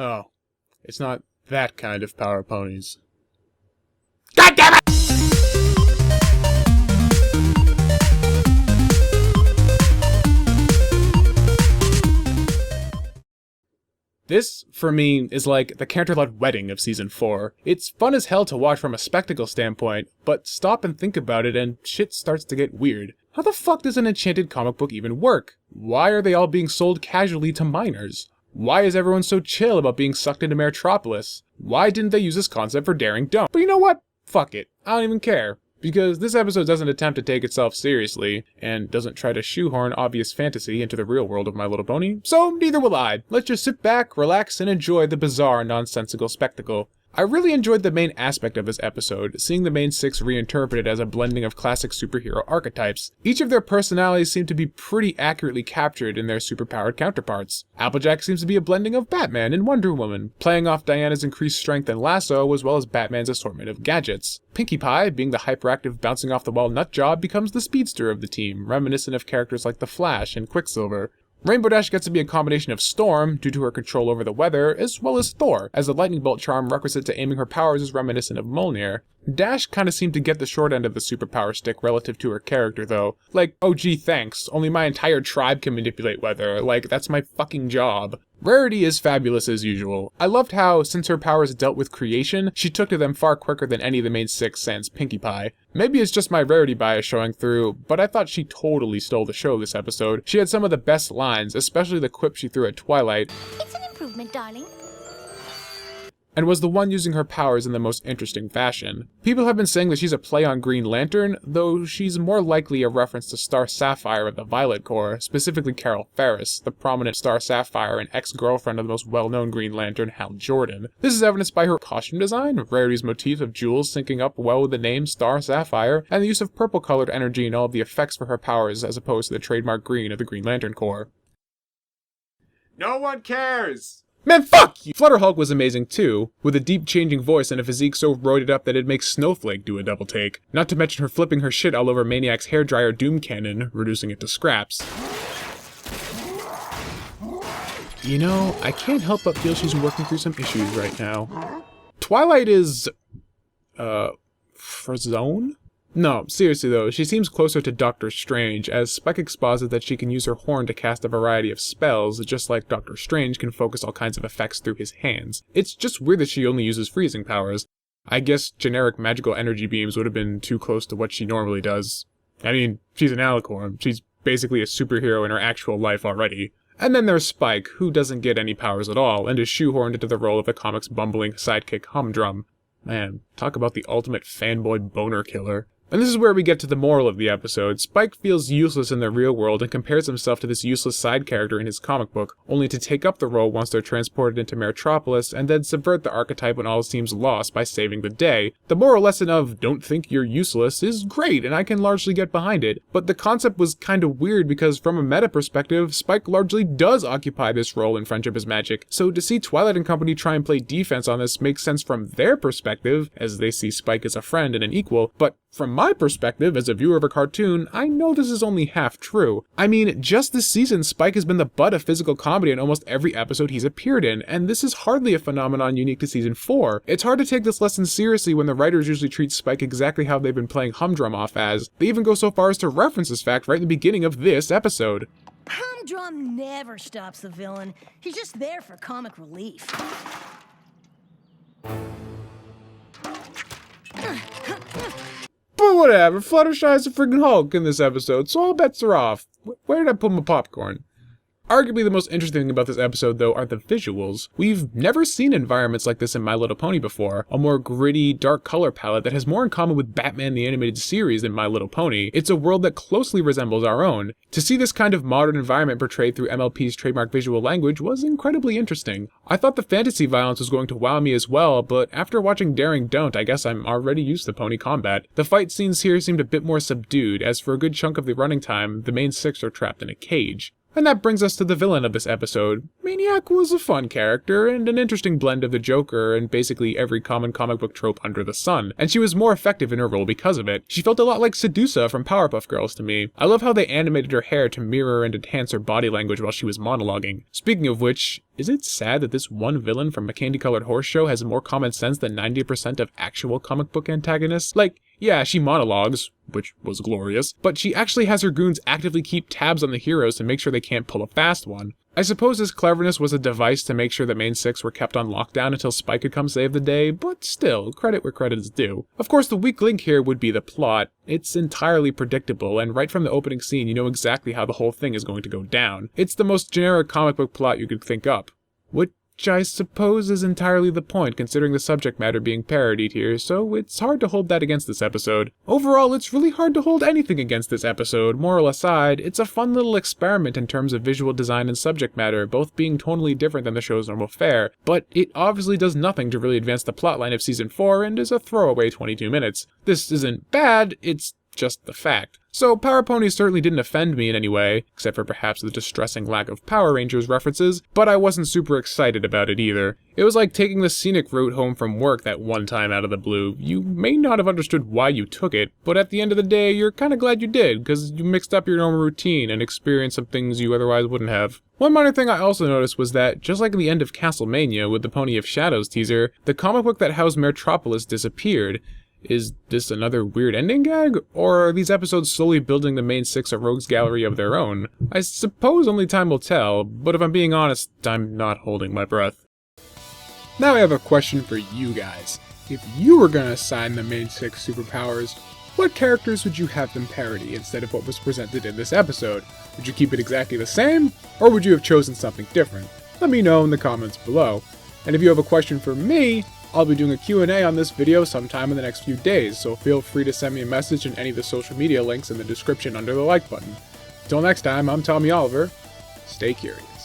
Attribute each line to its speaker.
Speaker 1: Oh, it's not that kind of power ponies.
Speaker 2: God damn it!
Speaker 1: This, for me, is like the character-led wedding of Season 4. It's fun as hell to watch from a spectacle standpoint, but stop and think about it and shit starts to get weird. How the fuck does an enchanted comic book even work? Why are they all being sold casually to minors? Why is everyone so chill about being sucked into Metropolis? Why didn't they use this concept for Daring Don't? But you know what? Fuck it. I don't even care. Because this episode doesn't attempt to take itself seriously, and doesn't try to shoehorn obvious fantasy into the real world of My Little Pony, so neither will I. Let's just sit back, relax, and enjoy the bizarre, nonsensical spectacle. I really enjoyed the main aspect of this episode, seeing the main six reinterpreted as a blending of classic superhero archetypes. Each of their personalities seem to be pretty accurately captured in their superpowered counterparts. Applejack seems to be a blending of Batman and Wonder Woman, playing off Diana's increased strength and lasso as well as Batman's assortment of gadgets. Pinkie Pie, being the hyperactive bouncing off the wall nutjob, becomes the speedster of the team, reminiscent of characters like the Flash and Quicksilver. Rainbow Dash gets to be a combination of Storm, due to her control over the weather, as well as Thor, as the lightning bolt charm requisite to aiming her powers is reminiscent of Mjolnir. Dash kinda seemed to get the short end of the superpower stick relative to her character though. Like, oh gee thanks, only my entire tribe can manipulate weather, like that's my fucking job. Rarity is fabulous as usual. I loved how, since her powers dealt with creation, she took to them far quicker than any of the main six sans Pinkie Pie. Maybe it's just my Rarity bias showing through, but I thought she totally stole the show this episode. She had some of the best lines, especially the quip she threw at Twilight.
Speaker 3: It's an improvement, darling.
Speaker 1: And was the one using her powers in the most interesting fashion. People have been saying that she's a play on Green Lantern, though she's more likely a reference to Star Sapphire of the Violet Corps, specifically Carol Ferris, the prominent Star Sapphire and ex-girlfriend of the most well-known Green Lantern, Hal Jordan. This is evidenced by her costume design, Rarity's motif of jewels syncing up well with the name Star Sapphire, and the use of purple-colored energy in all of the effects for her powers as opposed to the trademark green of the Green Lantern Corps.
Speaker 2: No one cares!
Speaker 1: Man, fuck you! Flutterhawk was amazing too, with a deep changing voice and a physique so roided up that it makes Snowflake do a double take. Not to mention her flipping her shit all over Maniac's hairdryer Doom Cannon, reducing it to scraps. You know, I can't help but feel she's working through some issues right now. Twilight is... Frozone? No, seriously though, she seems closer to Doctor Strange, as Spike exposits that she can use her horn to cast a variety of spells, just like Doctor Strange can focus all kinds of effects through his hands. It's just weird that she only uses freezing powers. I guess generic magical energy beams would have been too close to what she normally does. I mean, she's an alicorn. She's basically a superhero in her actual life already. And then there's Spike, who doesn't get any powers at all, and is shoehorned into the role of the comic's bumbling sidekick Humdrum. Man, talk about the ultimate fanboy boner killer. And this is where we get to the moral of the episode. Spike feels useless in the real world and compares himself to this useless side character in his comic book, only to take up the role once they're transported into Metropolis and then subvert the archetype when all seems lost by saving the day. The moral lesson of don't think you're useless is great and I can largely get behind it, but the concept was kinda weird because from a meta perspective, Spike largely does occupy this role in Friendship is Magic, so to see Twilight and company try and play defense on this makes sense from their perspective, as they see Spike as a friend and an equal, but from my perspective, as a viewer of a cartoon, I know this is only half true. I mean, just this season, Spike has been the butt of physical comedy in almost every episode he's appeared in, and this is hardly a phenomenon unique to Season 4. It's hard to take this lesson seriously when the writers usually treat Spike exactly how they've been playing Humdrum off as. They even go so far as to reference this fact right in the beginning of this episode.
Speaker 4: Humdrum never stops the villain. He's just there for comic relief.
Speaker 1: But whatever, Fluttershy's a friggin' Hulk in this episode, so all bets are off. Where did I put my popcorn? Arguably the most interesting thing about this episode, though, are the visuals. We've never seen environments like this in My Little Pony before. A more gritty, dark color palette that has more in common with Batman the Animated Series than My Little Pony. It's a world that closely resembles our own. To see this kind of modern environment portrayed through MLP's trademark visual language was incredibly interesting. I thought the fantasy violence was going to wow me as well, but after watching Daring Don't, I guess I'm already used to pony combat. The fight scenes here seemed a bit more subdued, as for a good chunk of the running time, the main six are trapped in a cage. And that brings us to the villain of this episode. Maniac was a fun character, and an interesting blend of the Joker and basically every common comic book trope under the sun, and she was more effective in her role because of it. She felt a lot like Sedusa from Powerpuff Girls to me. I love how they animated her hair to mirror and enhance her body language while she was monologuing. Speaking of which, is it sad that this one villain from a candy-colored horse show has more common sense than 90% of actual comic book antagonists? Like, yeah, she monologues, which was glorious, but she actually has her goons actively keep tabs on the heroes to make sure they can't pull a fast one. I suppose his cleverness was a device to make sure the main six were kept on lockdown until Spike could come save the day, but still, credit where credit is due. Of course, the weak link here would be the plot. It's entirely predictable, and right from the opening scene you know exactly how the whole thing is going to go down. It's the most generic comic book plot you could think up. Which I suppose is entirely the point, considering the subject matter being parodied here, so it's hard to hold that against this episode. Overall, it's really hard to hold anything against this episode. Moral aside, it's a fun little experiment in terms of visual design and subject matter, both being tonally different than the show's normal fare, but it obviously does nothing to really advance the plotline of Season 4 and is a throwaway 22 minutes. This isn't bad, it's just the fact. So Power Ponies certainly didn't offend me in any way, except for perhaps the distressing lack of Power Rangers references, but I wasn't super excited about it either. It was like taking the scenic route home from work that one time out of the blue. You may not have understood why you took it, but at the end of the day, you're kinda glad you did, because you mixed up your normal routine and experienced some things you otherwise wouldn't have. One minor thing I also noticed was that, just like in the end of Castlemania with the Pony of Shadows teaser, the comic book that housed Metropolis disappeared. Is this another weird ending gag? Or are these episodes slowly building the main six a rogues gallery of their own? I suppose only time will tell, but if I'm being honest, I'm not holding my breath.
Speaker 3: Now I have a question for you guys. If you were gonna assign the main six superpowers, what characters would you have them parody instead of what was presented in this episode? Would you keep it exactly the same, or would you have chosen something different? Let me know in the comments below. And if you have a question for me, I'll be doing a Q&A on this video sometime in the next few days, so feel free to send me a message in any of the social media links in the description under the like button. Until next time, I'm Tommy Oliver. Stay curious.